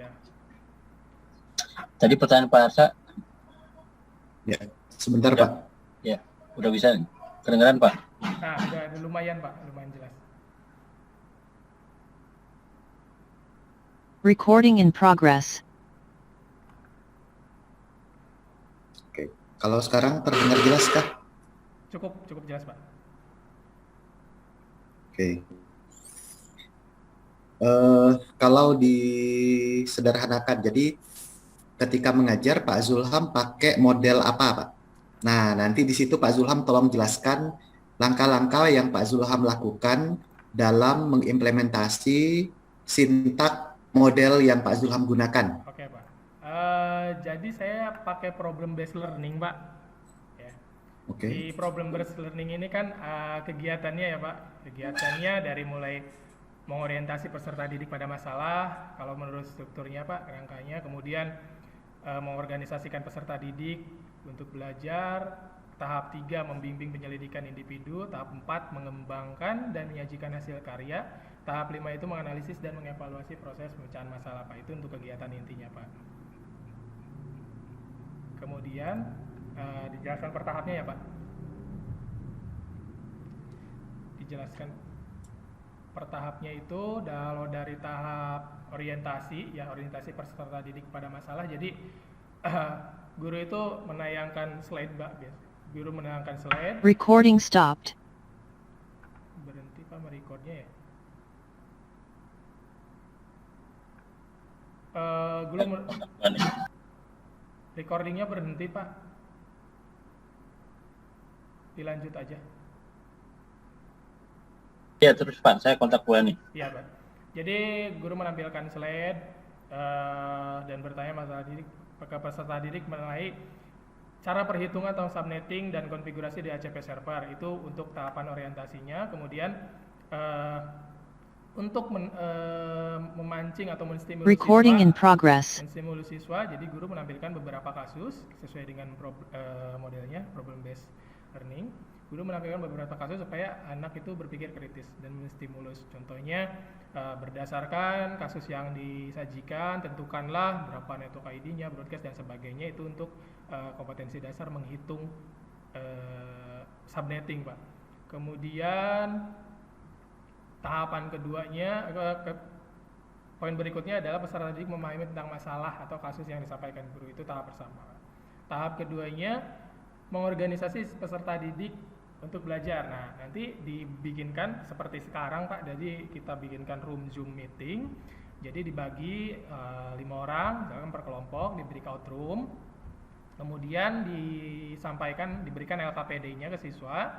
Ya. Tadi pertanyaan Pak Arsa. Ya, sebentar Pak. Ya, udah bisa kedengaran Pak? Nah, udah lumayan Pak, lumayan jelas. Recording in progress. Oke, kalau sekarang terdengar jelas kah? Cukup jelas Pak. Oke. Kalau disederhanakan, jadi ketika mengajar Pak Zulham pakai model apa Pak? Nah, nanti di situ Pak Zulham tolong jelaskan langkah-langkah yang Pak Zulham lakukan dalam mengimplementasi sintak model yang Pak Zulham gunakan. Oke Pak. Jadi saya pakai problem based learning Pak. Ya. Oke. Di problem based learning ini kan kegiatannya ya Pak. Kegiatannya dari mulai mengorientasi peserta didik pada masalah, kalau menurut strukturnya Pak, rangkanya, kemudian mengorganisasikan peserta didik untuk belajar, tahap 3 membimbing penyelidikan individu, tahap 4 mengembangkan dan menyajikan hasil karya, tahap 5 itu menganalisis dan mengevaluasi proses pemecahan masalah Pak. Itu untuk kegiatan intinya Pak. Kemudian dijelaskan per tahapnya ya Pak. Dijelaskan per tahapnya itu kalau dari tahap orientasi, ya orientasi peserta didik pada masalah. Jadi guru itu menayangkan slide Mbak, guru menayangkan slide. Recording stopped. Berhenti Pak merekodnya ya. Recordingnya berhenti Pak. Dilanjut aja. Ya terus Pak, saya kontak Bu Ani. Iya Pak. Jadi guru menampilkan slide dan bertanya masalah didik ke peserta didik mengenai cara perhitungan atau subnetting dan konfigurasi di ACP server. Itu untuk tahapan orientasinya. Kemudian untuk memancing atau menstimulus Recording siswa, in progress. menstimulus siswa, jadi guru menampilkan beberapa kasus sesuai dengan modelnya problem based learning. Guru menampilkan beberapa kasus supaya anak itu berpikir kritis dan menstimulus. Contohnya berdasarkan kasus yang disajikan, tentukanlah berapa network ID-nya, broadcast dan sebagainya. Itu untuk kompetensi dasar menghitung subnetting Pak. Kemudian tahapan keduanya, poin berikutnya adalah peserta didik memahami tentang masalah atau kasus yang disampaikan guru. Itu tahap pertama. Tahap keduanya mengorganisasi peserta didik untuk belajar. Nah, nanti dibikinkan seperti sekarang Pak. Jadi kita bikinkan room Zoom meeting. Jadi dibagi 5 orang, misalkan per kelompok, di breakout room. Kemudian diberikan LKPD-nya ke siswa.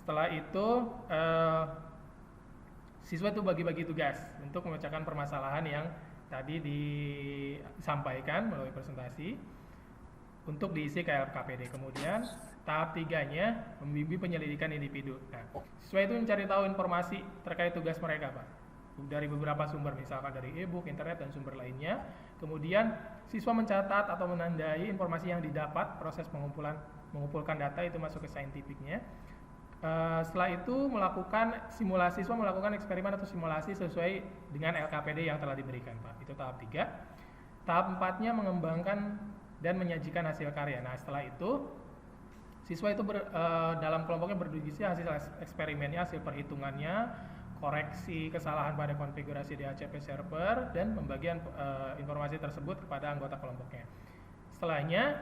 Setelah itu siswa itu bagi-bagi tugas untuk memecahkan permasalahan yang tadi disampaikan melalui presentasi untuk diisi ke LKPD. Kemudian tahap 3-nya membimbing penyelidikan individu. Nah, siswa itu mencari tahu informasi terkait tugas mereka Pak, dari beberapa sumber, misalkan dari e-book, internet, dan sumber lainnya. Kemudian siswa mencatat atau menandai informasi yang didapat, proses mengumpulkan data itu masuk ke scientific-nya. Setelah itu siswa melakukan eksperimen atau simulasi sesuai dengan LKPD yang telah diberikan Pak. Itu tahap 3. Tahap 4-nya mengembangkan dan menyajikan hasil karya. Nah, setelah itu siswa itu dalam kelompoknya berdiskusi hasil eksperimennya, hasil perhitungannya, koreksi kesalahan pada konfigurasi di ACP server, dan pembagian informasi tersebut kepada anggota kelompoknya. Setelahnya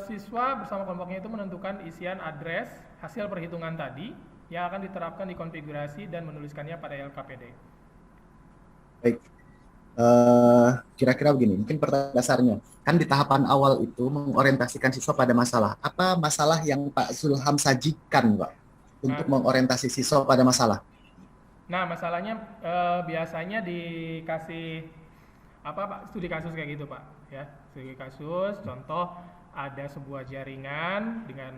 siswa bersama kelompoknya itu menentukan isian address hasil perhitungan tadi yang akan diterapkan di konfigurasi dan menuliskannya pada LKPD. Baik. Kira-kira begini, mungkin pertanyaan dasarnya, kan di tahapan awal itu mengorientasikan siswa pada masalah. Apa masalah yang Pak Zulham sajikan Pak untuk mengorientasi siswa pada masalah? Nah, masalahnya biasanya dikasih Pak, studi kasus kayak gitu Pak, ya, studi kasus. Contoh ada sebuah jaringan dengan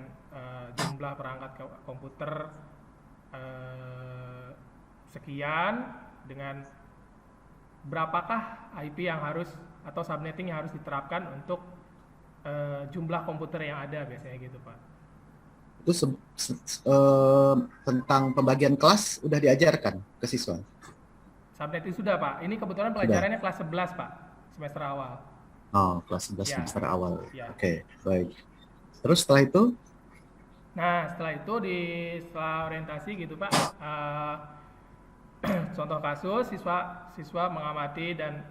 jumlah perangkat komputer sekian, dengan berapakah IP yang harus atau subnetting yang harus diterapkan untuk jumlah komputer yang ada, biasanya gitu Pak. Itu tentang pembagian kelas udah diajarkan ke siswa? Subnetting sudah Pak. Ini kebetulan pelajarannya kelas 11 Pak, semester awal. Oh, kelas 11 Ya. semester awal. Ya. Oke, baik. Terus setelah itu? Nah, setelah itu setelah orientasi gitu Pak, contoh kasus siswa mengamati dan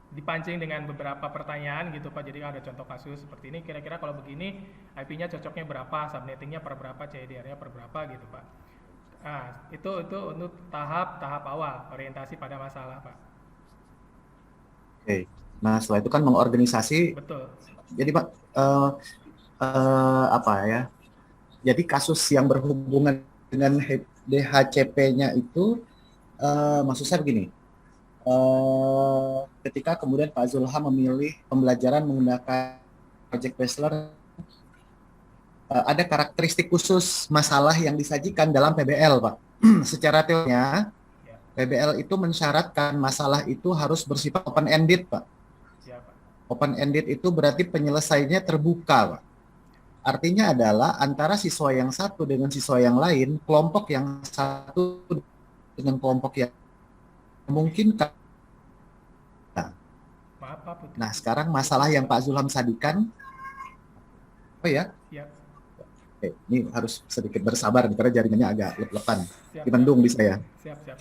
dipancing dengan beberapa pertanyaan gitu Pak. Jadi ada contoh kasus seperti ini, kira-kira kalau begini IP-nya cocoknya berapa, subnettingnya per berapa, CIDR-nya per berapa gitu Pak. Nah, itu untuk tahap awal orientasi pada masalah Pak. Oke. Nah, setelah itu kan mengorganisasi. Betul. Jadi Pak, apa ya? Jadi kasus yang berhubungan dengan DHCP-nya itu, maksud saya begini. Ketika kemudian Pak Zulham memilih pembelajaran menggunakan project based learning, ada karakteristik khusus masalah yang disajikan dalam PBL, Pak. Secara teorinya, PBL itu mensyaratkan masalah itu harus bersifat open-ended, Pak. Ya, Pak. Open-ended itu berarti penyelesaiannya terbuka, Pak. Artinya adalah antara siswa yang satu dengan siswa yang lain, kelompok yang satu dengan kelompok yang mungkin. Maaf Pak, putus. Nah, sekarang masalah yang Pak Zulham sajikan, oh ya, Siap. ini harus sedikit bersabar nih, karena jaringannya agak lep-lepan. Siap, Dibendung bisa ya. Siap, Pak.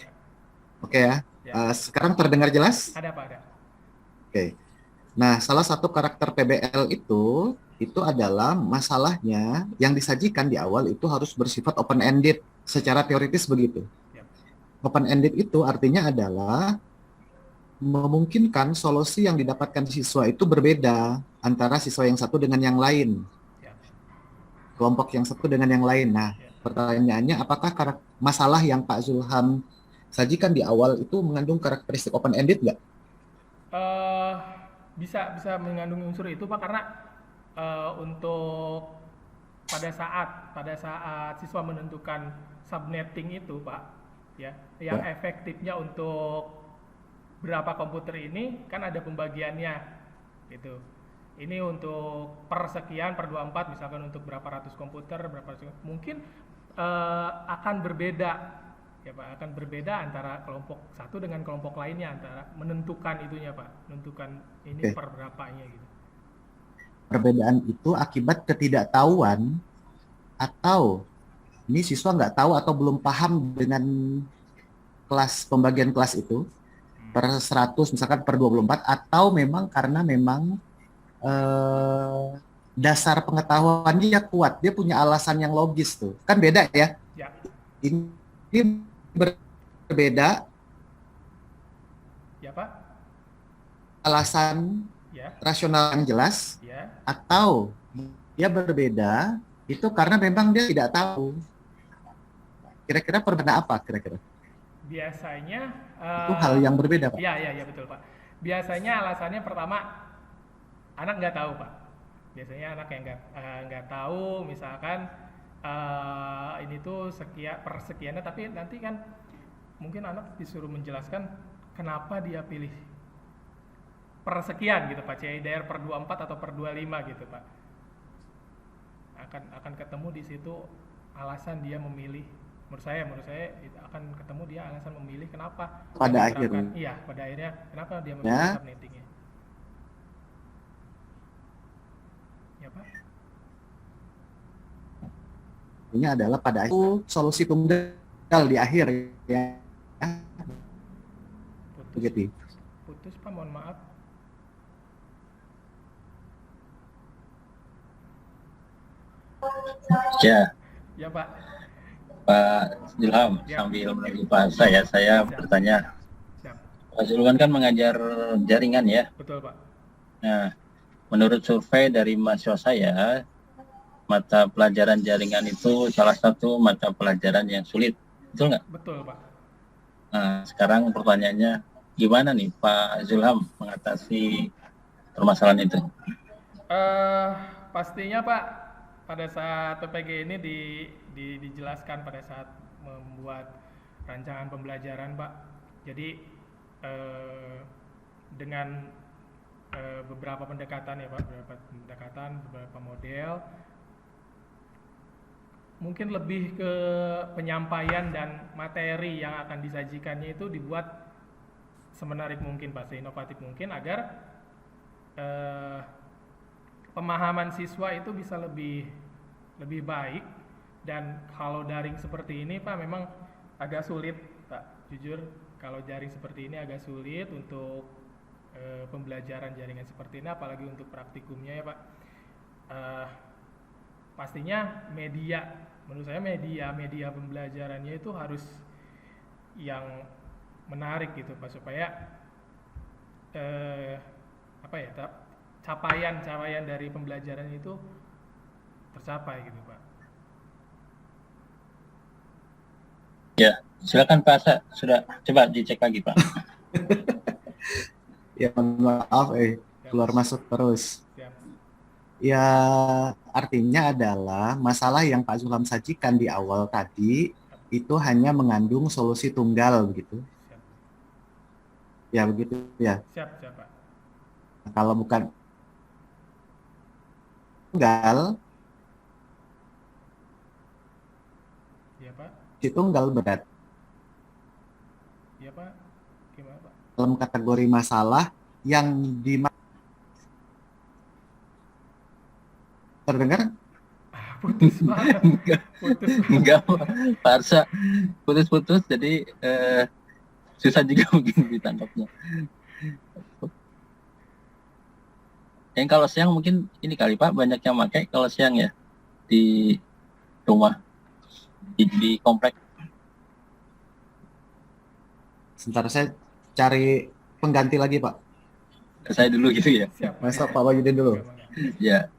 Oke ya. Ya. Sekarang terdengar jelas? Ada Pak, ada. Oke. Nah, salah satu karakter PBL itu adalah masalahnya yang disajikan di awal itu harus bersifat open-ended, secara teoritis begitu. Yep. Open-ended itu artinya adalah memungkinkan solusi yang didapatkan siswa itu berbeda antara siswa yang satu dengan yang lain. Yep. Kelompok yang satu dengan yang lain. Nah, pertanyaannya apakah masalah yang Pak Zulham sajikan di awal itu mengandung karakteristik open-ended nggak? Bisa mengandung unsur itu Pak, karena untuk pada saat siswa menentukan subnetting itu Pak, ya, yang efektifnya untuk berapa komputer ini kan ada pembagiannya gitu. Ini untuk per sekian, per 24 misalkan untuk berapa ratus komputer, mungkin akan berbeda ya Pak, akan berbeda antara kelompok satu dengan kelompok lainnya, antara menentukan itunya Pak, menentukan ini per berapanya gitu. Perbedaan itu akibat ketidaktahuan atau ini siswa nggak tahu atau belum paham dengan pembagian kelas itu per 100 misalkan per 24, atau memang karena memang dasar pengetahuannya dia kuat, dia punya alasan yang logis tuh. Kan beda ya? Ya. Ini berbeda. Ya Pak. Alasan rasional yang jelas, atau dia berbeda itu karena memang dia tidak tahu. Kira-kira perbedaan apa kira-kira? Biasanya itu hal yang berbeda Pak. Iya betul Pak. Biasanya alasannya pertama anak nggak tahu Pak. Biasanya anak yang nggak tahu, misalkan ini tuh persekiannya, tapi nanti kan mungkin anak disuruh menjelaskan kenapa dia pilih persekian gitu Pak, CIDR per 24 atau per 25 gitu Pak. Akan ketemu di situ alasan dia memilih. Menurut saya akan ketemu dia alasan memilih kenapa pada akhirnya. Iya, pada akhirnya kenapa dia memilih subnettingnya. Ya Pak. Ini adalah pada itu solusi tunggal di akhir ya. Begitu. Putus Pak, mohon maaf. Ya. Ya Pak. Pak Zulham, sambil menunggu Pak saya bertanya. Pak Zulham kan mengajar jaringan ya? Betul Pak. Nah, menurut survei dari mahasiswa saya, mata pelajaran jaringan itu salah satu mata pelajaran yang sulit, betul nggak? Betul Pak. Nah, sekarang pertanyaannya, gimana nih Pak Zulham mengatasi permasalahan itu? Pastinya Pak, pada saat PPG ini dijelaskan pada saat membuat rancangan pembelajaran Pak. Jadi dengan beberapa pendekatan ya Pak, beberapa model, mungkin lebih ke penyampaian dan materi yang akan disajikannya itu dibuat semenarik mungkin Pak, seinovatif mungkin agar eh, pemahaman siswa itu bisa lebih baik. Dan kalau daring seperti ini Pak memang agak sulit Pak, jujur kalau daring seperti ini agak sulit untuk pembelajaran jaringan seperti ini, apalagi untuk praktikumnya ya Pak. Pastinya menurut saya media pembelajarannya itu harus yang menarik gitu Pak, supaya capaian dari pembelajaran itu tercapai gitu Pak. Ya, silakan Pak, sudah coba dicek lagi Pak. Ya, maaf, keluar masuk terus. Siap. Ya, artinya adalah masalah yang Pak Zulham sajikan di awal tadi itu hanya mengandung solusi tunggal begitu. Siap. Ya, begitu ya. Siap Pak. Kalau bukan tunggal, Iya Pak. si tunggal berat. Iya Pak. Gimana Pak? Dalam kategori masalah yang terdengar? Putus Pak. Putus Pak. Enggak Pak Arsa, putus-putus jadi susah juga mungkin ditangkapnya. Yang kalau siang mungkin ini kali Pak, banyak yang pakai kalau siang ya di rumah, di komplek. Sebentar, saya cari pengganti lagi Pak. Ke saya dulu gitu ya. Siap. Masa Pak Wahyudin dulu. Ya,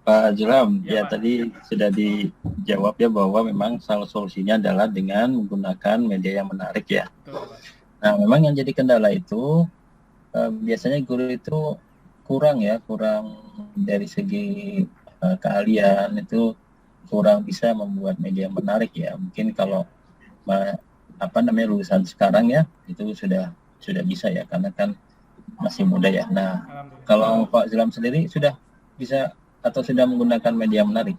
Pak Zulham, Ya, ya Pak. tadi sudah dijawab ya bahwa memang salah solusinya adalah dengan menggunakan media yang menarik ya. Betul Pak. Nah, memang yang jadi kendala itu biasanya guru itu kurang dari segi keahlian, itu kurang bisa membuat media yang menarik ya. Mungkin kalau lulusan sekarang ya itu sudah bisa ya, karena kan masih muda ya. Nah, Alhamdulillah. kalau Pak Zulham sendiri sudah bisa atau sudah menggunakan media menarik?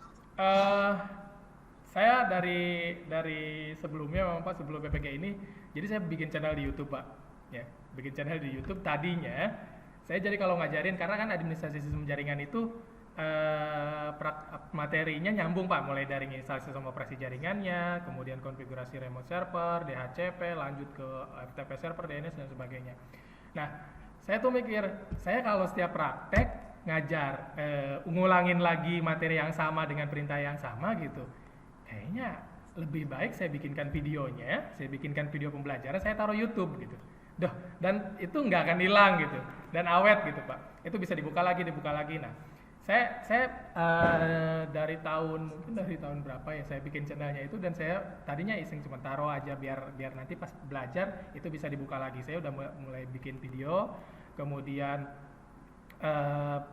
Saya dari sebelumnya memang Pak, sebelum PPG ini, jadi saya bikin channel di YouTube Pak, ya, bikin channel di YouTube. Tadinya saya jadi kalau ngajarin, karena kan administrasi sistem jaringan itu materinya nyambung Pak, mulai dari instalasi sistem operasi jaringannya, kemudian konfigurasi remote server, DHCP, lanjut ke FTP server, DNS dan sebagainya. Nah, saya tuh mikir, saya kalau setiap praktek ngajar ngulangin lagi materi yang sama dengan perintah yang sama gitu, kayaknya lebih baik saya bikinkan videonya, saya bikinkan video pembelajaran, saya taruh YouTube gitu. Dan itu nggak akan hilang gitu, dan awet gitu Pak. Itu bisa dibuka lagi. Nah, saya dari tahun berapa ya saya bikin channelnya itu, dan saya tadinya iseng cuma taruh aja biar nanti pas belajar itu bisa dibuka lagi. Saya udah mulai bikin video, kemudian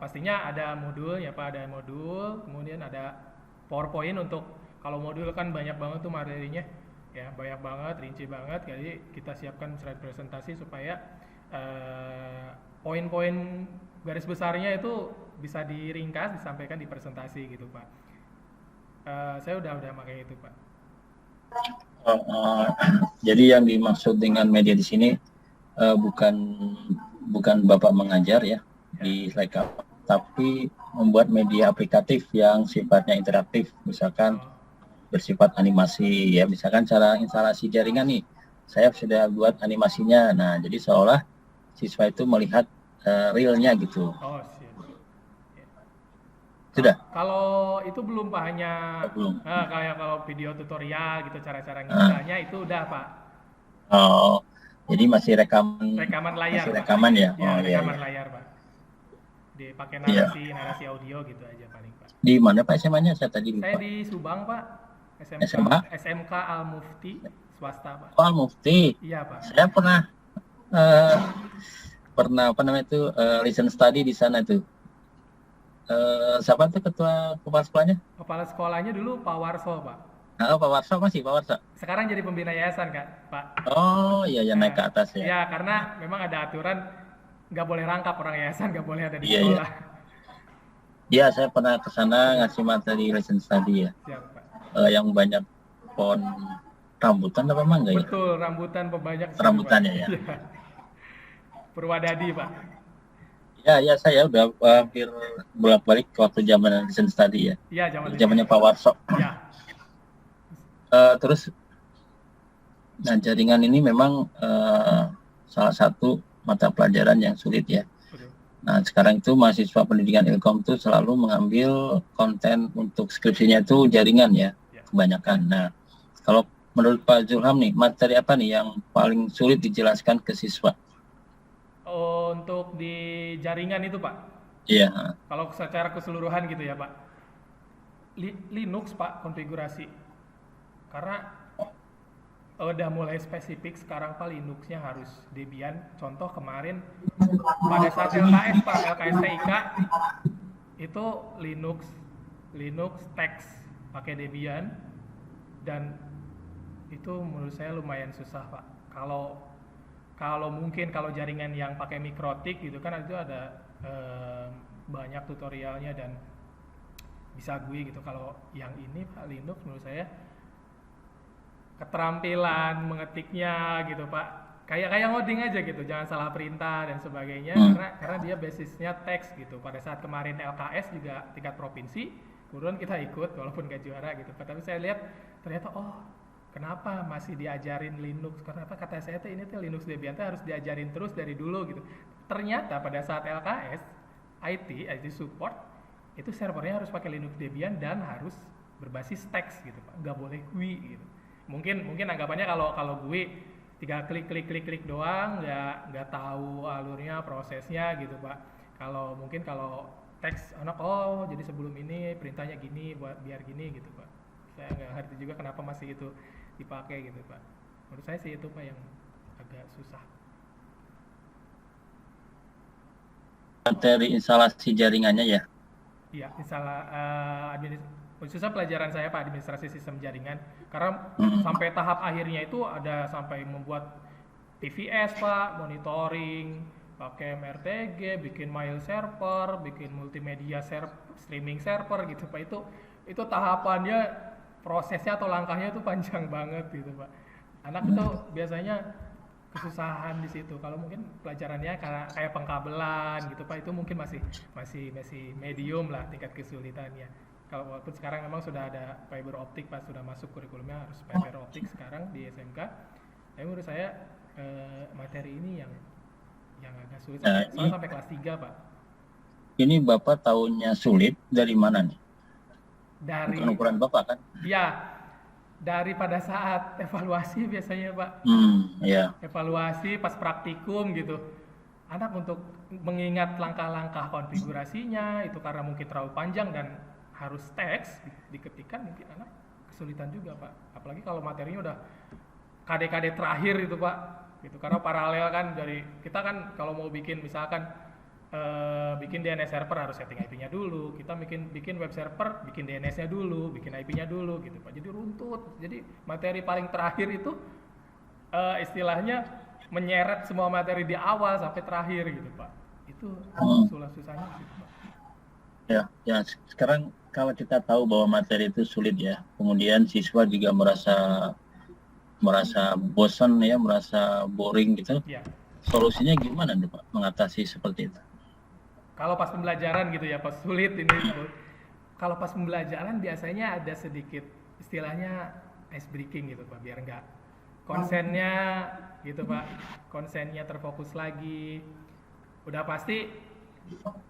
pastinya ada modul ya Pak, ada modul, kemudian ada PowerPoint. Untuk kalau modul kan banyak banget tuh materinya ya, banyak banget, rinci banget, jadi kita siapkan slide presentasi supaya poin-poin garis besarnya itu bisa diringkas, disampaikan di presentasi gitu Pak. Saya udah pakai itu Pak. Jadi yang dimaksud dengan media di sini bukan Bapak mengajar ya di Slide, tapi membuat media aplikatif yang sifatnya interaktif, misalkan bersifat animasi ya, misalkan cara instalasi jaringan nih, saya sudah buat animasinya. Nah, jadi seolah siswa itu melihat realnya gitu. Oh, siap. Sudah? Kalau itu belum Pak, hanya Belum. kayak kalau video tutorial gitu, cara-cara nginstalnya itu udah Pak. Oh, jadi masih rekaman Layar. masih Pak. rekaman ya? Ya, Oh iya. rekaman layar Pak. Dipakai narasi audio gitu aja paling Pak. Di mana Pak SMA-nya? Saya tadi lupa. Saya di Subang Pak. SMK Al-Mufti swasta Pak. Oh, Mufti. Iya Pak. Saya pernah listen study di sana tuh. Siapa tuh ketua kepala sekolahnya? Kepala sekolahnya dulu Pak Warso Pak. Pak Warso masih Pak Warso. Sekarang jadi pembina yayasan Pak. Oh iya ya, naik ke atas ya. Ya, karena memang ada aturan nggak boleh rangkap orang yayasan, nggak boleh ada di Iya, sekolah. Iya, saya pernah ke sana ngasih materi lesson study ya. Siap Pak. yang banyak pohon rambutan apa mangga ya? Betul, rambutan pebanyak sih, Rambutannya Pak. ya. Iya. Purwadadi, Pak. Ya, saya udah hampir bolak-balik waktu zaman desain study ya. Iya, zaman Zamannya desain. Pak Warso. Iya. Terus, nah jaringan ini memang salah satu mata pelajaran yang sulit ya. Betul. Nah sekarang itu mahasiswa pendidikan Ilkom itu selalu mengambil konten untuk skripsinya itu jaringan ya, kebanyakan. Nah kalau menurut Pak Zulham nih, materi apa nih yang paling sulit dijelaskan ke siswa? Untuk di jaringan itu, Pak. Iya. Kalau secara keseluruhan gitu ya, Pak. Linux, Pak, konfigurasi. Karena udah mulai spesifik sekarang, Pak, Linuxnya harus Debian. Contoh kemarin pada saat LKS, Pak, LKS TIK itu Linux text pakai Debian, dan itu menurut saya lumayan susah, Pak. Kalau mungkin kalau jaringan yang pakai mikrotik gitu kan itu ada banyak tutorialnya dan bisa GUI gitu. Kalau yang ini, Pak, Linux menurut saya keterampilan mengetiknya gitu, Pak, kayak ngoding aja gitu, jangan salah perintah dan sebagainya. Karena dia basisnya teks gitu. Pada saat kemarin LKS juga tingkat provinsi, kemudian kita ikut walaupun gak juara gitu, Pak. Tapi saya lihat ternyata kenapa masih diajarin Linux? Kenapa kata saya ini Linux Debian harus diajarin terus dari dulu gitu. Ternyata pada saat LKS IT support itu servernya harus pakai Linux Debian dan harus berbasis teks gitu, Pak. Nggak boleh GUI gitu. Mungkin anggapannya kalau GUI tinggal klik doang, nggak tahu alurnya, prosesnya gitu, Pak. Kalau teks anak jadi sebelum ini perintahnya gini biar gini gitu, Pak. Saya nggak ngerti juga kenapa masih itu dipakai gitu, Pak. Menurut saya sih itu, Pak, yang agak susah. Materi instalasi jaringannya ya? Iya, khususnya pelajaran saya, Pak, administrasi sistem jaringan. Karena sampai tahap akhirnya itu ada sampai membuat TVS, Pak, monitoring, pakai MRTG, bikin mail server, bikin multimedia streaming server gitu, Pak. Itu tahapannya, prosesnya atau langkahnya itu panjang banget gitu, Pak. Anak itu biasanya kesusahan di situ. Kalau mungkin pelajarannya kayak pengkabelan gitu, Pak, itu mungkin masih medium lah tingkat kesulitannya. Kalau walaupun sekarang memang sudah ada fiber optik, Pak, sudah masuk kurikulumnya harus fiber optik sekarang di SMK. Tapi menurut saya materi ini yang agak sulit, soalnya sampai kelas 3, Pak. Ini Bapak tahunya sulit dari mana nih? Dari bukan ukuran Bapak kan? Ya, dari pada saat evaluasi biasanya, Pak. Ya. Evaluasi pas praktikum gitu. Anak untuk mengingat langkah-langkah konfigurasinya itu karena mungkin terlalu panjang dan harus teks diketikkan, mungkin anak kesulitan juga, Pak. Apalagi kalau materinya udah KD terakhir itu, Pak. Gitu. Karena paralel kan dari kita kan kalau mau bikin misalkan bikin DNS server harus setting IP-nya dulu. Kita bikin web server, bikin DNS-nya dulu, bikin IP-nya dulu gitu, Pak. Jadi runtut. Jadi materi paling terakhir itu istilahnya menyeret semua materi di awal sampai terakhir gitu, Pak. Itu susah-susahnya gitu, Pak. Ya, sekarang kalau kita tahu bahwa materi itu sulit ya, kemudian siswa juga merasa bosan ya, merasa boring gitu. Ya. Solusinya gimana nih, Pak, mengatasi seperti itu? Kalau pas pembelajaran gitu ya, pas sulit ini. Kalau pas pembelajaran biasanya ada sedikit istilahnya ice breaking gitu, Pak, biar enggak konsennya gitu, Pak. Konsennya terfokus lagi. Udah pasti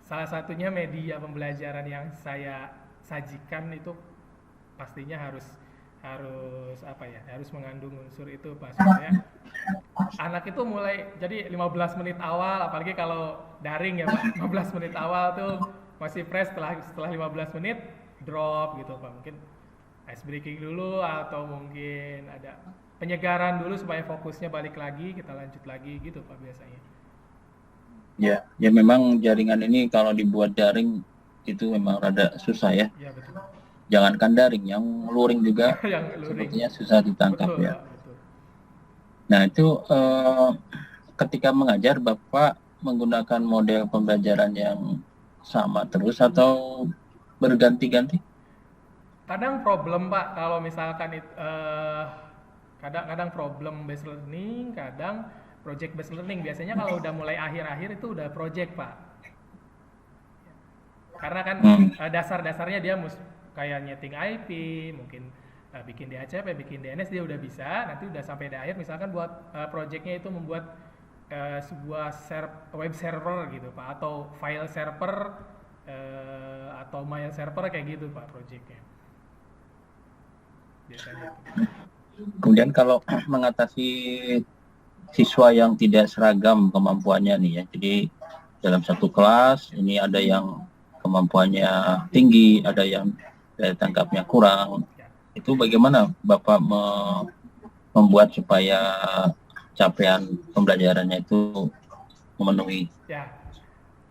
salah satunya media pembelajaran yang saya sajikan itu pastinya harus mengandung unsur itu, Pak, supaya anak itu mulai, jadi 15 menit awal, apalagi kalau daring ya, Pak, 15 menit awal tuh masih fresh, setelah 15 menit drop gitu, Pak. Mungkin ice breaking dulu atau mungkin ada penyegaran dulu supaya fokusnya balik lagi, kita lanjut lagi gitu, Pak, biasanya. Ya memang jaringan ini kalau dibuat daring itu memang rada susah ya. Ya, betul. Jangankan daring, yang luring juga sepertinya susah ditangkap. Betul, ya. Betul. Nah itu ketika mengajar Bapak menggunakan model pembelajaran yang sama terus atau berganti-ganti? Kadang problem Pak kalau misalkan kadang-kadang problem based learning, kadang project based learning. Biasanya kalau udah mulai akhir-akhir itu udah project Pak. Karena kan dasar-dasarnya dia kayak nyeting IP, mungkin bikin DHCP, bikin DNS dia udah bisa. Nanti udah sampai di akhir misalkan buat projectnya itu membuat sebuah web server gitu Pak, atau file server atau mail server kayak gitu Pak projectnya. Biasanya itu. Kemudian kalau mengatasi siswa yang tidak seragam kemampuannya nih ya, jadi dalam satu kelas ini ada yang kemampuannya tinggi, ada yang daya tangkapnya kurang, itu bagaimana Bapak membuat supaya capaian pembelajarannya itu memenuhi? Ya,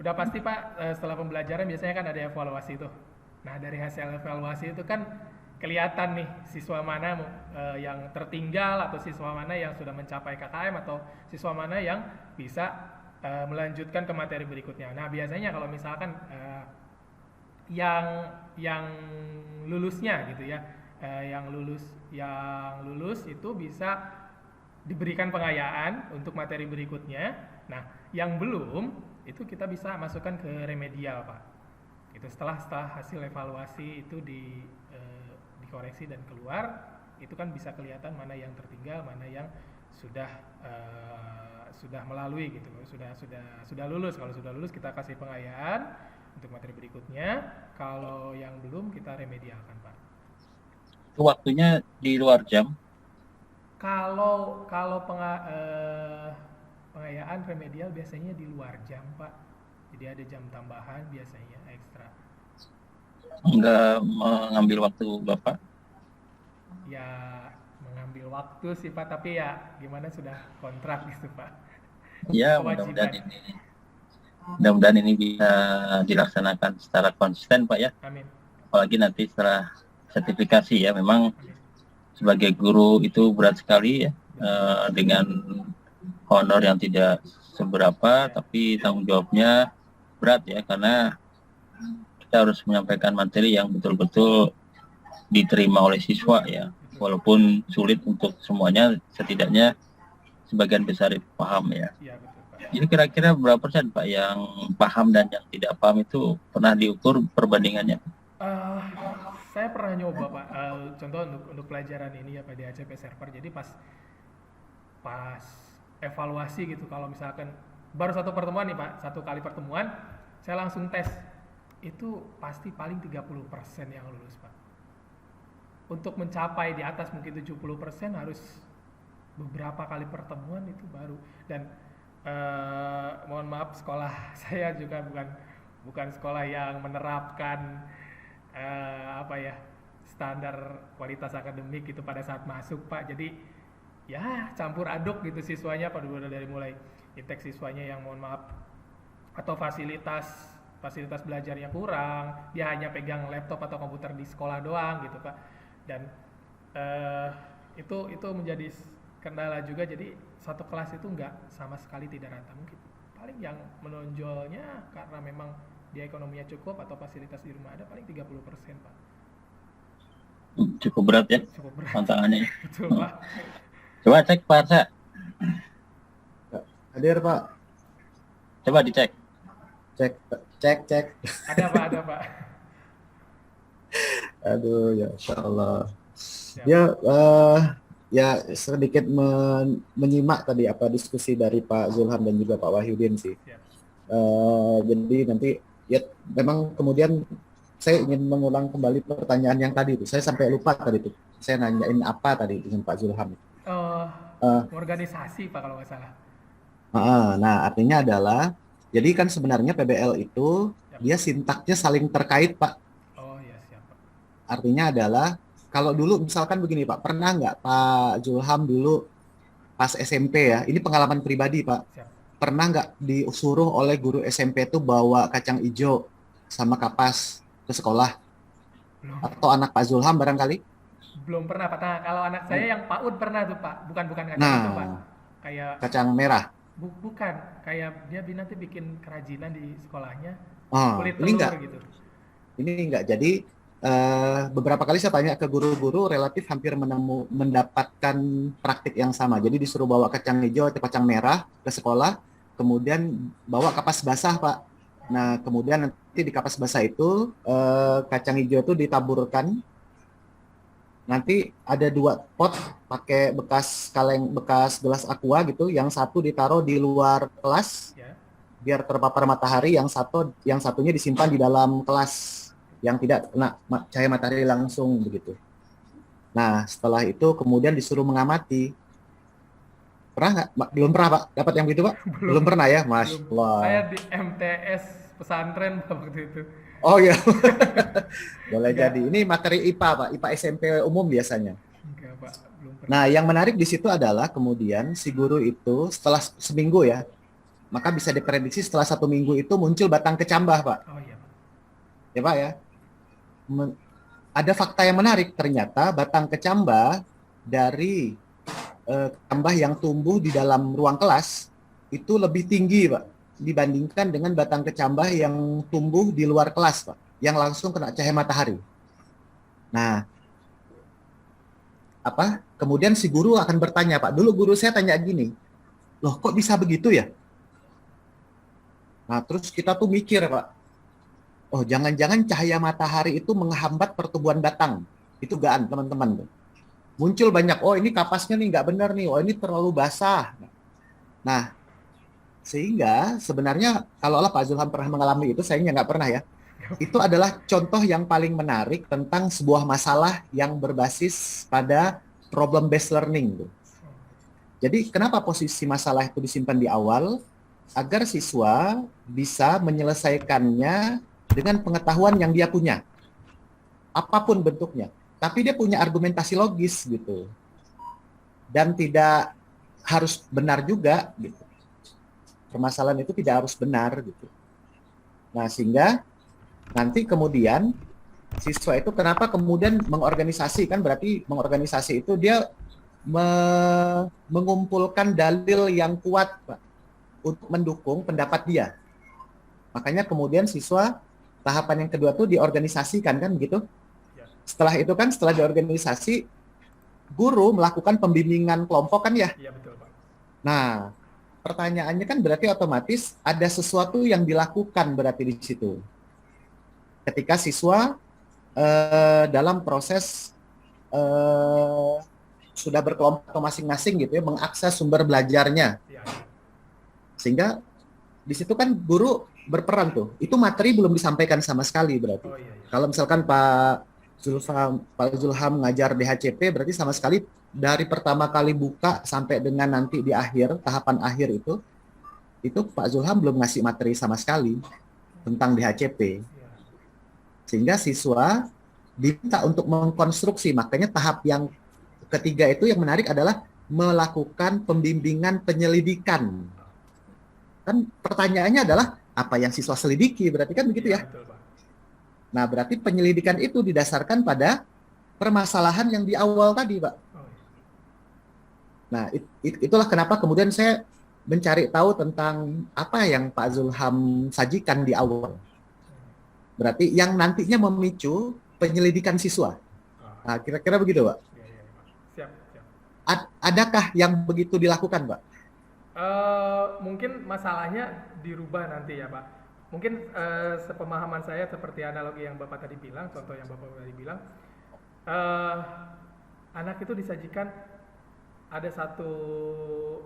udah pasti Pak, setelah pembelajaran biasanya kan ada evaluasi tuh. Nah dari hasil evaluasi itu kan kelihatan nih siswa mana yang tertinggal, atau siswa mana yang sudah mencapai KKM, atau siswa mana yang bisa melanjutkan ke materi berikutnya. Nah biasanya kalau misalkan yang lulusnya gitu ya, yang lulus itu bisa diberikan pengayaan untuk materi berikutnya. Nah yang belum itu kita bisa masukkan ke remedial Pak. Itu setelah hasil evaluasi itu dikoreksi dan keluar, itu kan bisa kelihatan mana yang tertinggal, mana yang sudah melalui gitu, sudah lulus. Kalau sudah lulus kita kasih pengayaan untuk materi berikutnya. Kalau yang belum kita remedialkan Pak. Itu waktunya di luar jam? Kalau pengayaan remedial biasanya di luar jam Pak. Jadi ada jam tambahan biasanya ekstra. Enggak mengambil waktu Bapak? Ya mengambil waktu sih Pak, tapi ya gimana, sudah kontrak gitu Pak. Ya mudah-mudahan ini bisa dilaksanakan secara konsisten Pak ya. Amin. Apalagi nanti setelah sertifikasi ya, memang sebagai guru itu berat sekali ya, dengan honor yang tidak seberapa, tapi tanggung jawabnya berat ya, karena kita harus menyampaikan materi yang betul-betul diterima oleh siswa ya, walaupun sulit untuk semuanya, setidaknya sebagian besar itu paham ya. Iya betul Pak. Jadi kira-kira berapa persen Pak yang paham dan yang tidak paham itu pernah diukur perbandingannya? Saya pernah nyoba Pak, contoh untuk pelajaran ini ya Pak, di HCP server. Jadi pas evaluasi gitu, kalau misalkan baru satu pertemuan nih Pak, satu kali pertemuan saya langsung tes, itu pasti paling 30% yang lulus Pak. Untuk mencapai di atas mungkin 70% harus beberapa kali pertemuan itu baru. Dan mohon maaf, sekolah saya juga bukan sekolah yang menerapkan standar kualitas akademik itu pada saat masuk Pak. Jadi ya campur aduk gitu siswanya Pak, dari mulai intake siswanya yang mohon maaf, atau fasilitas belajarnya kurang, dia hanya pegang laptop atau komputer di sekolah doang gitu Pak. Dan itu menjadi kendala juga. Jadi satu kelas itu nggak sama sekali tidak rata. Mungkin paling yang menonjolnya karena memang dia ekonominya cukup atau fasilitas di rumah ada, paling 30% Pak. Cukup berat ya, Cukup berat tantangannya. betul Pak. Coba cek Pak Arsa. Hadir Pak. Coba dicek. Cek. Ada Pak. Aduh, ya Insya Allah. Siap. Ya sedikit menyimak tadi apa diskusi dari Pak Zulham dan juga Pak Wahyudin sih. Siap. Jadi nanti ya memang kemudian saya ingin mengulang kembali pertanyaan yang tadi itu. Saya sampai lupa tadi itu. Saya nanyain apa tadi dengan Pak Zulham. Organisasi Pak kalau nggak salah. Nah, artinya adalah, jadi kan sebenarnya PBL itu dia sintaknya saling terkait Pak. Oh iya, siap Pak. Artinya adalah kalau dulu misalkan begini Pak, pernah nggak Pak Zulham dulu pas SMP ya, ini pengalaman pribadi Pak, Siap. pernah nggak disuruh oleh guru SMP itu bawa kacang hijau sama kapas ke sekolah? Belum. Atau anak Pak Zulham barangkali? Belum pernah Pak. Nah, kalau anak saya yang PAUD pernah tuh Pak, bukan kacang itu Pak, kayak kacang merah. bukan, kayak dia nanti bikin kerajinan di sekolahnya, Oh, kulit ini telur enggak. gitu. Ini enggak. Jadi beberapa kali saya tanya ke guru-guru relatif hampir mendapatkan praktik yang sama. Jadi disuruh bawa kacang hijau atau kacang merah ke sekolah, kemudian bawa kapas basah, Pak. Nah, kemudian nanti di kapas basah itu kacang hijau itu ditaburkan. Nanti ada 2 pot pakai bekas kaleng, bekas gelas aqua gitu. Yang satu ditaruh di luar kelas biar terpapar matahari, yang satunya disimpan di dalam kelas yang tidak kena cahaya matahari langsung begitu. Nah, setelah itu kemudian disuruh mengamati. Pernah nggak? Belum pernah, Pak? Dapat yang begitu, Pak? Belum pernah ya? Masya Allah. Saya di MTS pesantren waktu itu. Oh iya. Boleh jadi. Ini materi IPA, Pak. IPA SMP umum biasanya. Enggak, Pak. Belum pernah. Nah, yang menarik di situ adalah kemudian si guru itu setelah seminggu ya, maka bisa diprediksi setelah 1 minggu itu muncul batang kecambah, Pak. Oh iya, Pak. Ya, Pak ya. Ada fakta yang menarik, ternyata batang kecambah dari kecambah yang tumbuh di dalam ruang kelas itu lebih tinggi, Pak, dibandingkan dengan batang kecambah yang tumbuh di luar kelas, Pak, yang langsung kena cahaya matahari. Nah, kemudian si guru akan bertanya, Pak, dulu guru saya tanya gini, loh kok bisa begitu ya? Nah, terus kita tuh mikir, Pak, oh jangan-jangan cahaya matahari itu menghambat pertumbuhan batang. Itu dugaan teman-teman. Muncul banyak, oh ini kapasnya nih nggak benar nih, oh ini terlalu basah. Nah, sehingga sebenarnya kalau Pak Zulham pernah mengalami itu, sayangnya nggak pernah ya. Itu adalah contoh yang paling menarik tentang sebuah masalah yang berbasis pada problem based learning. Jadi kenapa posisi masalah itu disimpan di awal? Agar siswa bisa menyelesaikannya dengan pengetahuan yang dia punya. Apapun bentuknya. Tapi dia punya argumentasi logis gitu. Dan tidak harus benar juga gitu. Permasalahan itu tidak harus benar gitu. Nah, sehingga nanti kemudian siswa itu kenapa kemudian mengorganisasi, kan berarti mengorganisasi itu dia mengumpulkan dalil yang kuat, Pak, untuk mendukung pendapat dia. Makanya kemudian siswa tahapan yang kedua tuh diorganisasikan kan gitu. Setelah itu kan setelah diorganisasi guru melakukan pembimbingan kelompok kan ya. Iya betul, Pak. Nah, pertanyaannya kan berarti otomatis ada sesuatu yang dilakukan berarti di situ. Ketika siswa dalam proses sudah berkelompok masing-masing gitu ya, mengakses sumber belajarnya. Ya. Sehingga di situ kan guru berperan tuh. Itu materi belum disampaikan sama sekali berarti. Oh, iya. Kalau misalkan Pak Zulham ngajar di HCP berarti sama sekali dari pertama kali buka sampai dengan nanti di akhir, tahapan akhir itu Pak Zulham belum ngasih materi sama sekali tentang DHCP. Sehingga siswa diminta untuk mengkonstruksi. Makanya tahap yang ketiga itu yang menarik adalah melakukan pembimbingan penyelidikan. Kan pertanyaannya adalah apa yang siswa selidiki, berarti kan begitu ya? Betul, Pak. Nah, berarti penyelidikan itu didasarkan pada permasalahan yang di awal tadi, Pak. Nah, itulah kenapa kemudian saya mencari tahu tentang apa yang Pak Zulham sajikan di awal. Berarti yang nantinya memicu penyelidikan siswa. Nah, kira-kira begitu, Pak. Siap. Adakah yang begitu dilakukan, Pak? Mungkin masalahnya dirubah nanti ya, Pak. Mungkin sepemahaman saya seperti analogi yang Bapak tadi bilang, contoh yang Bapak tadi bilang, anak itu disajikan ada satu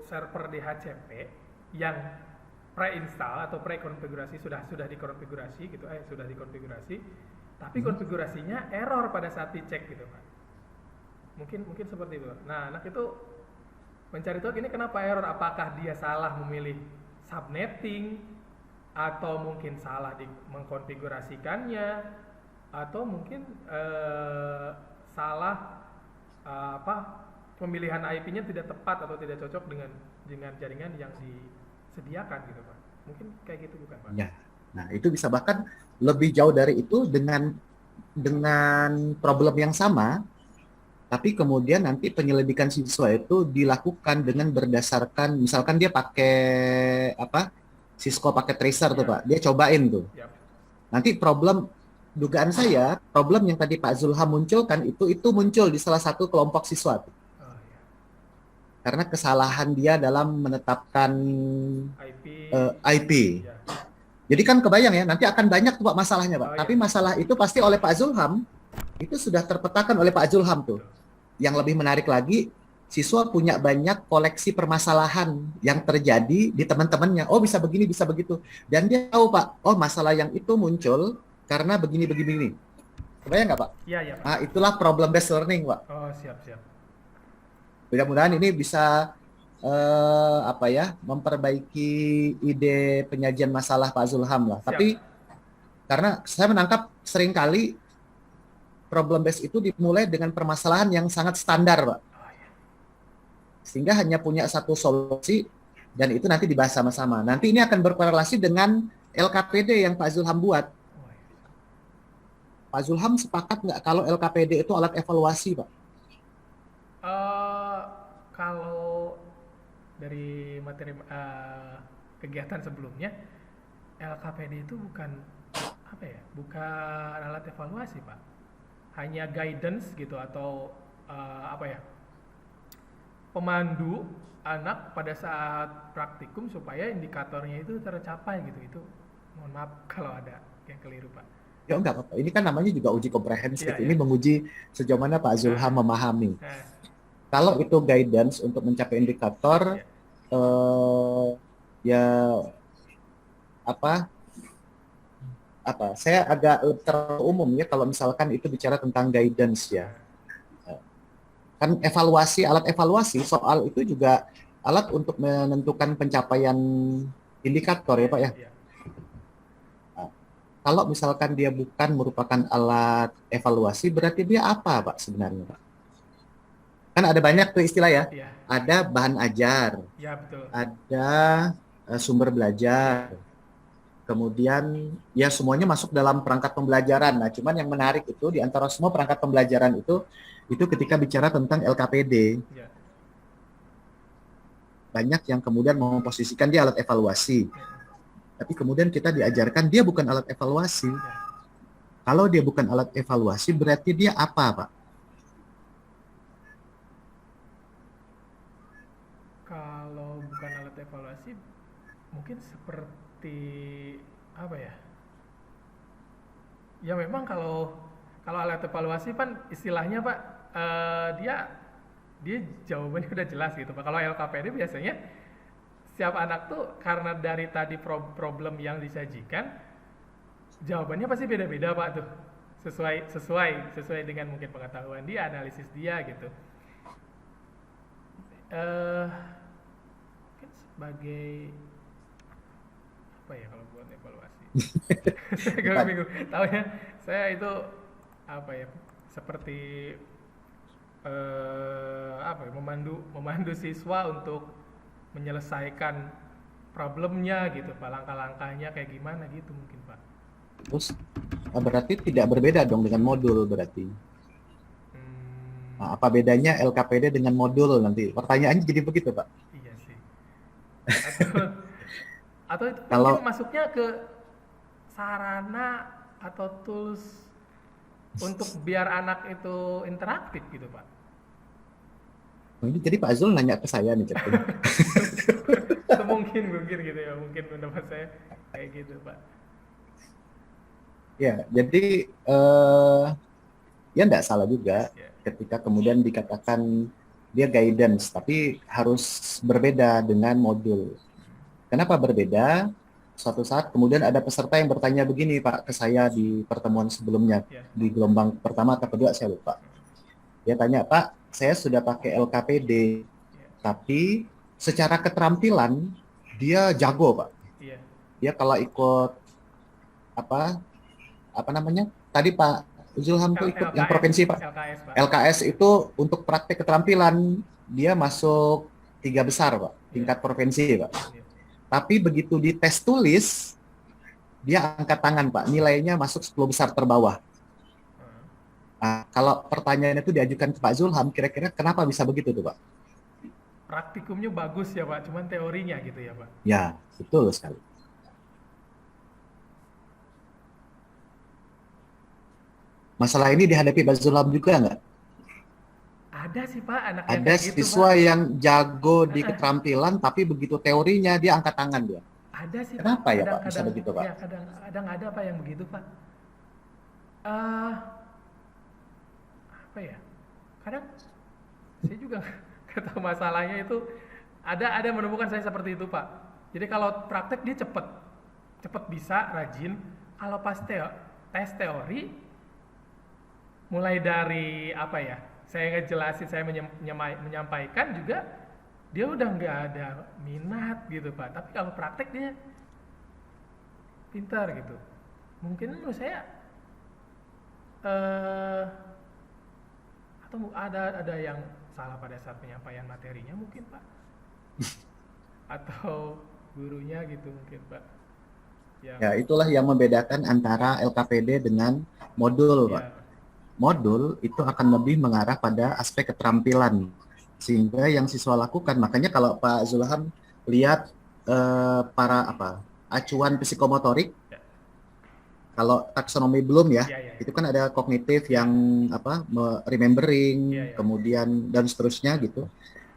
server di HCP yang pre-install atau pre-konfigurasi sudah dikonfigurasi gitu, sudah dikonfigurasi, tapi konfigurasinya error pada saat dicek gitu, Pak. Mungkin seperti itu. Nah, anak itu mencari tahu ini kenapa error, apakah dia salah memilih subnetting atau mungkin salah mengkonfigurasikannya atau mungkin salah pemilihan IP-nya tidak tepat atau tidak cocok dengan jaringan yang disediakan gitu, Pak. Mungkin kayak gitu bukan, Pak? Ya. Nah, itu bisa bahkan lebih jauh dari itu dengan problem yang sama. Tapi kemudian nanti penyelidikan siswa itu dilakukan dengan berdasarkan, misalkan dia pakai Cisco pakai tracer tuh, Pak. Dia cobain tuh. Yep. Nanti problem dugaan saya problem yang tadi Pak Zulham munculkan itu muncul di salah satu kelompok siswa. Oh, iya. Karena kesalahan dia dalam menetapkan IP. IP. Ya. Jadi kan kebayang ya, nanti akan banyak tuh Pak masalahnya Pak. Oh, Tapi iya. masalah itu pasti oleh Pak Zulham, itu sudah terpetakan oleh Pak Zulham tuh. Yang lebih menarik lagi, siswa punya banyak koleksi permasalahan yang terjadi di teman-temannya. Oh bisa begini, bisa begitu. Dan dia tahu Pak, oh masalah yang itu muncul karena begini. Kebayang nggak Pak? Iya, iya, Pak. Nah itulah problem based learning Pak. Oh, siap. Mudah-mudahan ini bisa memperbaiki ide penyajian masalah Pak Zulham lah. Siap. Tapi karena saya menangkap seringkali problem based itu dimulai dengan permasalahan yang sangat standar, Pak. Oh, iya. Sehingga hanya punya satu solusi dan itu nanti dibahas sama-sama. Nanti ini akan berkorelasi dengan LKPD yang Pak Zulham buat. Oh, iya. Pak Zulham sepakat nggak kalau LKPD itu alat evaluasi, Pak? Kalau dari materi kegiatan sebelumnya, LKPD itu bukan bukan alat evaluasi Pak, hanya guidance gitu atau pemandu anak pada saat praktikum supaya indikatornya itu tercapai gitu. Itu mohon maaf kalau ada yang keliru Pak. Ya enggak apa-apa. Ini kan namanya juga uji komprehensif. Iya, Ini iya. menguji sejauh mana Pak Zulham memahami. Nah, Kalau itu guidance untuk mencapai indikator, saya agak terlalu umum ya kalau misalkan itu bicara tentang guidance ya. Kan alat evaluasi soal itu juga alat untuk menentukan pencapaian indikator ya Pak ya. iya. Kalau misalkan dia bukan merupakan alat evaluasi, berarti dia apa Pak sebenarnya Pak? Kan ada banyak tuh istilah ya. Iya. Ada bahan ajar, Ya, betul. ada sumber belajar, kemudian ya semuanya masuk dalam perangkat pembelajaran. Nah, cuman yang menarik itu di antara semua perangkat pembelajaran itu ketika bicara tentang LKPD, Ya. banyak yang kemudian memposisikan dia alat evaluasi. Tapi kemudian kita diajarkan dia bukan alat evaluasi. Ya. Kalau dia bukan alat evaluasi, berarti dia apa, Pak? Kalau bukan alat evaluasi, mungkin seperti apa ya? Ya memang kalau alat evaluasi kan istilahnya Pak, dia jawabannya udah jelas gitu Pak. Kalau LKPD biasanya setiap anak tuh karena dari tadi problem yang disajikan, jawabannya pasti beda-beda Pak tuh. Sesuai dengan mungkin pengetahuan dia, analisis dia gitu. Mungkin sebagai apa ya kalau buat evaluasi? Saya agak bingung. Taunya saya itu apa ya? Seperti memandu siswa untuk menyelesaikan problemnya gitu Pak, langkah-langkahnya kayak gimana gitu mungkin Pak. Terus berarti tidak berbeda dong dengan modul berarti. Nah, apa bedanya LKPD dengan modul nanti? Pertanyaannya jadi begitu Pak. Iya sih. Atau itu Kalau mungkin masuknya ke sarana atau tools untuk biar anak itu interaktif gitu Pak. ini jadi Pak Zul nanya ke saya nih, Cetin. mungkin gitu ya, mungkin pendapat saya kayak gitu Pak. Ya, jadi ya enggak salah juga ketika kemudian dikatakan dia guidance, tapi harus berbeda dengan modul. Kenapa berbeda? Suatu saat kemudian ada peserta yang bertanya begini Pak ke saya di pertemuan sebelumnya, di gelombang pertama atau kedua saya lupa. Dia tanya, Pak, saya sudah pakai LKPD, tapi secara keterampilan dia jago Pak. Dia kalau ikut apa namanya? Tadi Pak Zulham tuh ikut yang provinsi Pak. LKS itu untuk praktek keterampilan dia masuk 3 besar Pak, tingkat provinsi Pak. Tapi begitu di tes tulis dia angkat tangan Pak, nilainya masuk 10 besar terbawah. Nah, kalau pertanyaan itu diajukan ke Pak Zulham, kira-kira kenapa bisa begitu tuh Pak? Praktikumnya bagus ya Pak, cuman teorinya gitu ya Pak. Ya, betul sekali. Masalah ini dihadapi Pak Zulham juga nggak? Ada sih Pak, anak yang Ada kayak gitu siswa Pak. yang jago di keterampilan, tapi begitu teorinya dia angkat tangan dia. Ada sih Pak, Kenapa ya Pak bisa kadang-kadang begitu Pak? ya kadang ada Pak yang begitu Pak. Eh, apa ya? Kadang saya juga nggak tahu masalahnya itu ada menemukan saya seperti itu Pak. Jadi kalau praktek dia cepet bisa rajin. Kalau pas tes teori mulai dari apa ya? Saya ngejelasin, saya menyampaikan juga dia udah nggak ada minat gitu Pak. Tapi kalau praktek dia pintar gitu. Mungkin menurut saya atau ada yang salah pada saat penyampaian materinya mungkin Pak, atau gurunya gitu mungkin Pak. Ya, itulah yang membedakan antara LKPD dengan modul Pak. Ya, Modul itu akan lebih mengarah pada aspek keterampilan, sehingga yang siswa lakukan. Makanya kalau Pak Zulham lihat para acuan psikomotorik, ya, kalau taksonomi belum ya, ya. itu kan ada kognitif yang remembering, Ya. kemudian dan seterusnya gitu.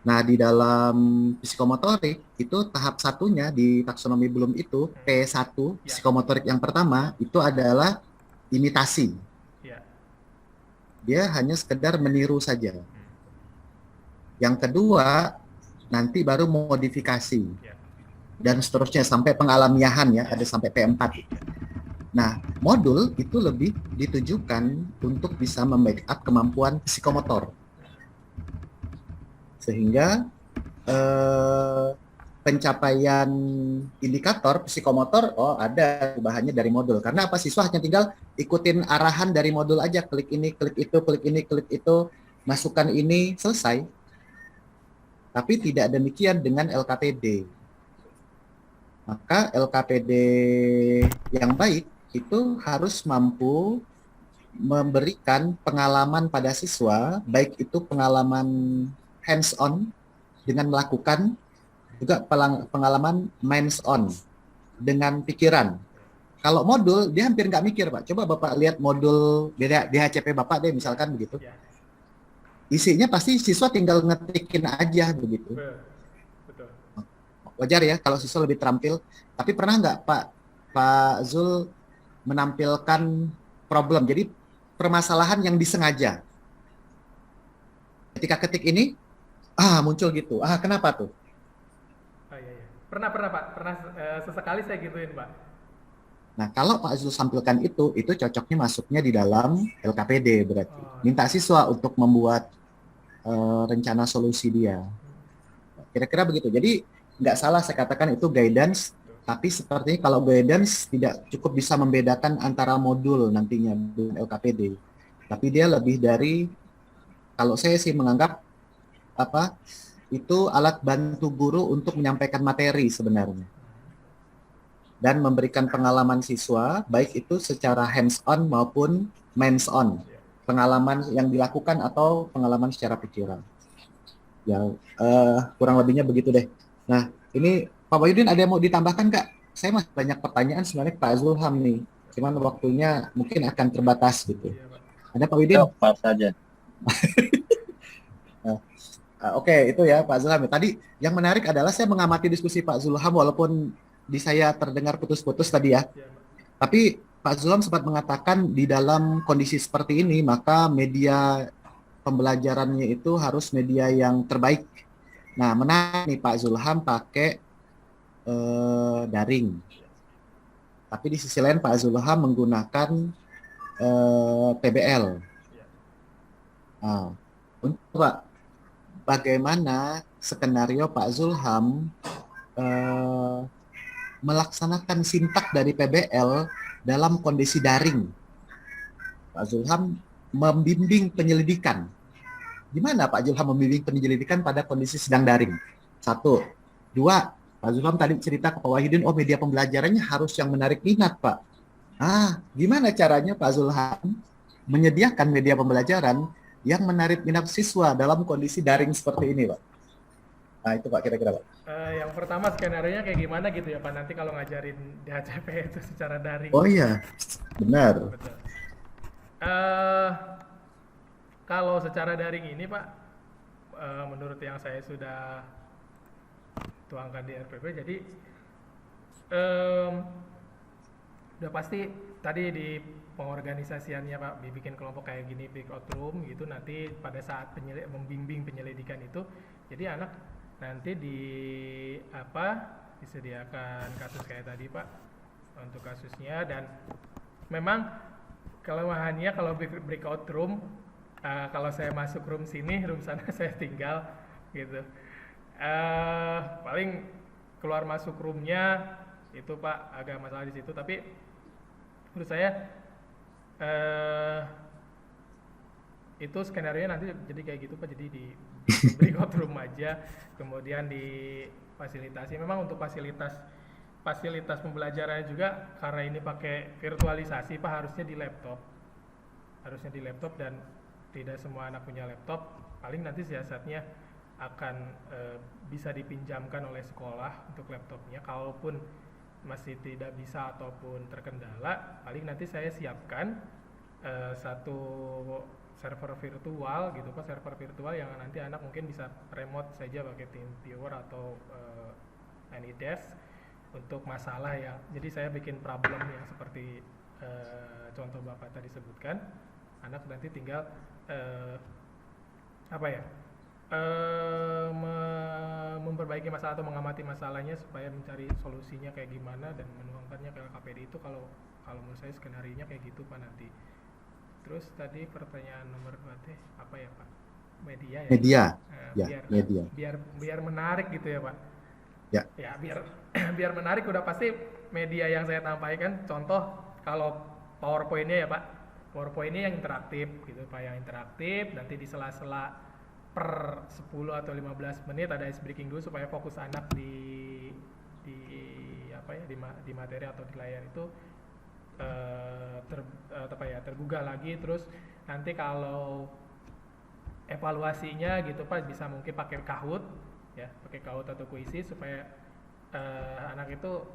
Nah, di dalam psikomotorik itu tahap satunya di taksonomi belum itu P1, Ya. psikomotorik yang pertama itu adalah imitasi. Ya. Dia hanya sekedar meniru saja. Yang kedua nanti baru modifikasi. Ya. Dan seterusnya sampai pengalamiahan ya, ada sampai P4. Nah, modul itu lebih ditujukan untuk bisa membackup kemampuan psikomotor. Sehingga pencapaian indikator psikomotor, ada bahannya dari modul. Karena apa? Siswa hanya tinggal ikutin arahan dari modul aja, klik ini, klik itu, klik ini, klik itu, masukkan ini, selesai. Tapi tidak demikian dengan LKPD. Maka LKPD yang baik itu harus mampu memberikan pengalaman pada siswa, baik itu pengalaman hands-on dengan melakukan, juga pengalaman minds-on dengan pikiran. Kalau modul, dia hampir nggak mikir, Pak. Coba Bapak lihat modul DHCP Bapak deh, misalkan begitu. Ya. Isinya pasti siswa tinggal ngetikin aja begitu. Betul. Wajar ya kalau siswa lebih terampil. Tapi pernah nggak Pak Zul menampilkan problem, jadi permasalahan yang disengaja. Ketika ketik ini, muncul gitu. Kenapa tuh? Iya. Pernah Pak. Sesekali saya gituin Pak. Nah, kalau Pak Zul sampilkan itu cocoknya masuknya di dalam LKPD berarti. Minta siswa untuk membuat rencana solusi dia. Kira-kira begitu. Jadi nggak salah saya katakan itu guidance, tapi sepertinya kalau guidance tidak cukup bisa membedakan antara modul nantinya dengan LKPD. Tapi dia lebih dari, kalau saya sih menganggap itu alat bantu guru untuk menyampaikan materi sebenarnya. Dan memberikan pengalaman siswa, baik itu secara hands-on maupun minds-on. Pengalaman yang dilakukan atau pengalaman secara pikiran. Ya, kurang lebihnya begitu deh. Nah, ini Pak Wahyudin ada yang mau ditambahkan, Kak? Saya masih banyak pertanyaan sebenarnya Pak Zulham nih. Cuman waktunya mungkin akan terbatas gitu. Ada Pak Wahyudin? Apa saja. Oke, itu ya Pak Zulham. Tadi yang menarik adalah saya mengamati diskusi Pak Zulham walaupun di saya terdengar putus-putus tadi ya. Tapi Pak Zulham sempat mengatakan di dalam kondisi seperti ini maka media pembelajarannya itu harus media yang terbaik. Nah, menarik nih Pak Zulham pakai daring. Tapi di sisi lain Pak Zulham menggunakan PBL. Nah, untuk Pak, bagaimana skenario Pak Zulham melaksanakan sintak dari PBL dalam kondisi daring? Pak Zulham membimbing penyelidikan. Gimana Pak Zulham membimbing penyelidikan pada kondisi sedang daring? 1. 2, Pak Zulham tadi cerita ke Pak Wahyudin, media pembelajarannya harus yang menarik minat, Pak. Gimana caranya Pak Zulham menyediakan media pembelajaran yang menarik minat siswa dalam kondisi daring seperti ini, Pak? Nah, itu Pak kira-kira, Pak. Yang pertama skenario-nya kayak gimana gitu ya Pak, nanti kalau ngajarin DHCP itu secara daring. Oh iya, benar. Betul. Eh, Kalau secara daring ini Pak, menurut yang saya sudah tuangkan di RPP, jadi em, udah pasti tadi di pengorganisasiannya Pak, dibikin kelompok kayak gini, breakout room gitu, nanti pada saat membimbing penyelidikan itu, jadi anak nanti disediakan kasus kayak tadi Pak untuk kasusnya. Dan memang kelemahannya kalau breakout room, kalau saya masuk room sini, room sana saya tinggal gitu. Paling keluar masuk roomnya itu Pak agak masalah di situ. Tapi menurut saya itu skenario nanti jadi kayak gitu Pak, jadi di breakout room aja, kemudian difasilitasi. Memang untuk fasilitas pembelajarannya juga karena ini pakai virtualisasi Pak, harusnya di laptop dan tidak semua anak punya laptop. Paling nanti siasatnya akan bisa dipinjamkan oleh sekolah untuk laptopnya. Kalaupun masih tidak bisa ataupun terkendala, paling nanti saya siapkan satu server virtual gitu Pak, server virtual yang nanti anak mungkin bisa remote saja pakai TeamViewer atau AnyDesk untuk masalah ya. Jadi saya bikin problem yang seperti contoh Bapak tadi sebutkan, anak nanti tinggal memperbaiki masalah atau mengamati masalahnya supaya mencari solusinya kayak gimana dan menuangkannya ke LKPD. Itu kalau menurut saya skenario-nya kayak gitu Pak nanti. Terus tadi pertanyaan nomor 2 teh apa ya Pak? Media ya? Media. Media. Biar menarik gitu ya Pak. Ya. Ya biar menarik udah pasti media yang saya sampaikan. Contoh kalau PowerPoint-nya ya Pak. PowerPoint-nya yang interaktif gitu Pak, yang interaktif. Nanti di sela-sela per 10 atau 15 menit ada ice breaking dulu supaya fokus anak di materi atau di layar itu tergugah lagi. Terus nanti kalau evaluasinya gitu Pak bisa mungkin pakai Kahoot ya, pakai Kahoot atau Quizy supaya anak itu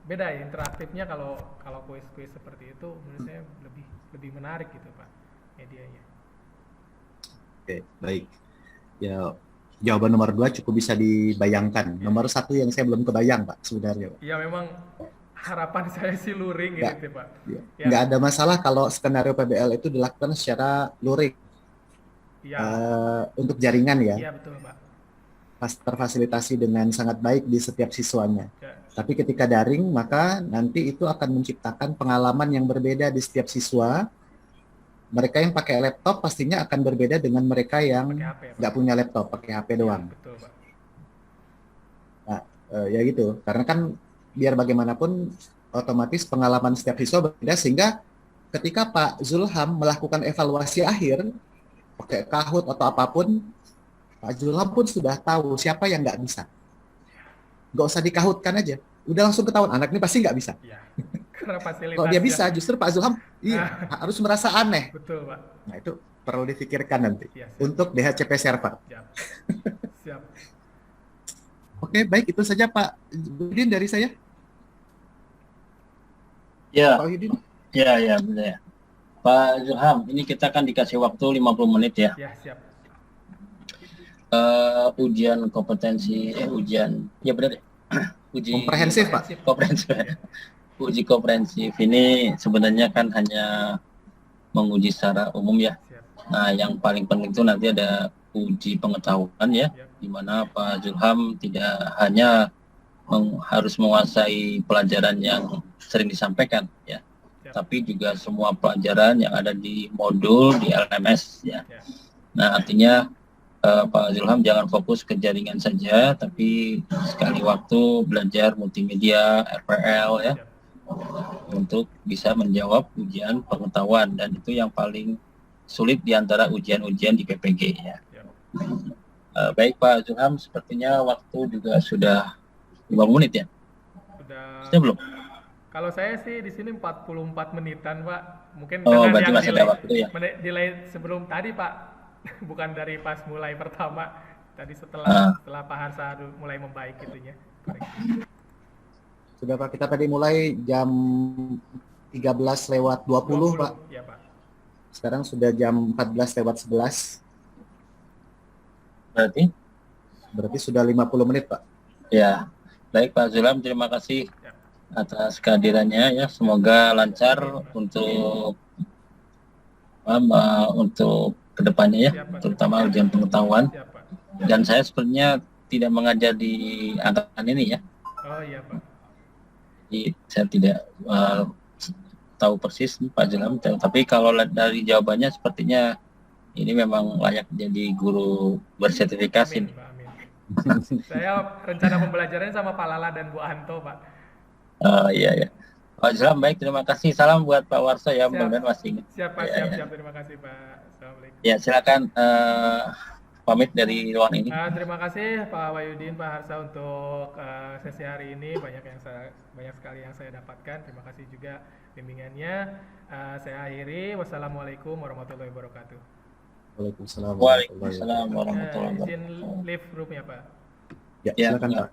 beda ya interaktifnya. Kalau kuis seperti itu menurut saya lebih menarik gitu Pak medianya. Oke, baik. Ya, jawaban nomor 2 cukup bisa dibayangkan. Nomor 1 yang saya belum kebayang Pak sebenarnya Pak. Ya memang harapan saya sih luring gitu Pak. Ya. Ya. Nggak ada masalah kalau skenario PBL itu dilakukan secara luring. Ya. Untuk jaringan ya. Iya betul Pak. Terfasilitasi dengan sangat baik di setiap siswanya. Ya. Tapi ketika daring, maka nanti itu akan menciptakan pengalaman yang berbeda di setiap siswa. Mereka yang pakai laptop pastinya akan berbeda dengan mereka yang nggak punya laptop, pakai HP doang. Ya, betul Pak. Nah, ya gitu. Karena kan biar bagaimanapun otomatis pengalaman setiap siswa berbeda, sehingga ketika Pak Zulham melakukan evaluasi akhir pakai Kahoot atau apapun, Pak Zulham pun sudah tahu siapa yang nggak bisa. Nggak usah dikahootkan aja, udah langsung ketahuan anak ini pasti nggak bisa. Ya. Karena fasilitas. Kalau dia bisa, justru Pak Zulham harus merasa aneh. Betul Pak. Nah itu perlu difikirkan nanti Ya, untuk DHCP server. Siap. Oke, baik itu saja Pak Yudin dari saya. Ya. Pak Yudin. Ya, benar ya. Pak Zulham, ini kita kan dikasih waktu 50 menit ya. Ya, siap. Ujian kompetensi, ujian, ya benar ya. Uji komprehensif Pak. Komprehensif. Uji komprehensif ini sebenarnya kan hanya menguji secara umum ya. Siap. Nah, yang paling penting itu nanti ada uji pengetahuan ya, di mana Pak Zulham tidak hanya harus menguasai pelajaran yang sering disampaikan ya, tapi juga semua pelajaran yang ada di modul di LMS ya. Nah, artinya Pak Zulham jangan fokus ke jaringan saja, tapi sekali waktu belajar multimedia, RPL ya, untuk bisa menjawab ujian pengetahuan, dan itu yang paling sulit di antara ujian-ujian di PPG ya. Baik Pak Zulham, sepertinya waktu juga sudah 5 menit ya. Sudah belum? Kalau saya sih di sini 44 menitan Pak. Mungkin berarti masih ada waktu ya. Delay sebelum tadi Pak. Bukan dari pas mulai pertama, tadi setelah Pak Harsa mulai membaik gitunya. Sudah Pak, kita tadi mulai jam 13:20 Pak. Ya Pak. Sekarang sudah jam 14:11. Berarti sudah 50 menit, Pak. Ya, baik Pak Zulham, terima kasih atas kehadirannya ya. Semoga lancar untuk kedepannya ya, terutama ujian pengetahuan. Siap, Pak. Dan saya sebenarnya tidak mengajar di angkatan ini ya. Oh iya, Pak. Jadi saya tidak tahu persis nih, Pak Zulham, tapi kalau dari jawabannya sepertinya ini memang layak jadi guru bersertifikasi. Amin, Pak, amin. Saya rencana pembelajarannya sama Pak Lala dan Bu Anto, Pak. Iya. Pak Zulham, baik, terima kasih. Salam buat Pak Warso ya, Siap. mudah-mudahan masih ingat. Siap, Pak, Ya, siap. Terima kasih, Pak. Assalamualaikum. Ya, silakan pamit dari ruang ini. Terima kasih Pak Wahyudin, Pak Harsa untuk sesi hari ini. Banyak sekali yang saya dapatkan. Terima kasih juga bimbingannya. Saya akhiri. Wassalamualaikum warahmatullahi wabarakatuh. Waalaikumsalam warahmatullahi Izin wabarakatuh. live room ya, Pak. Ya, silakan, Pak.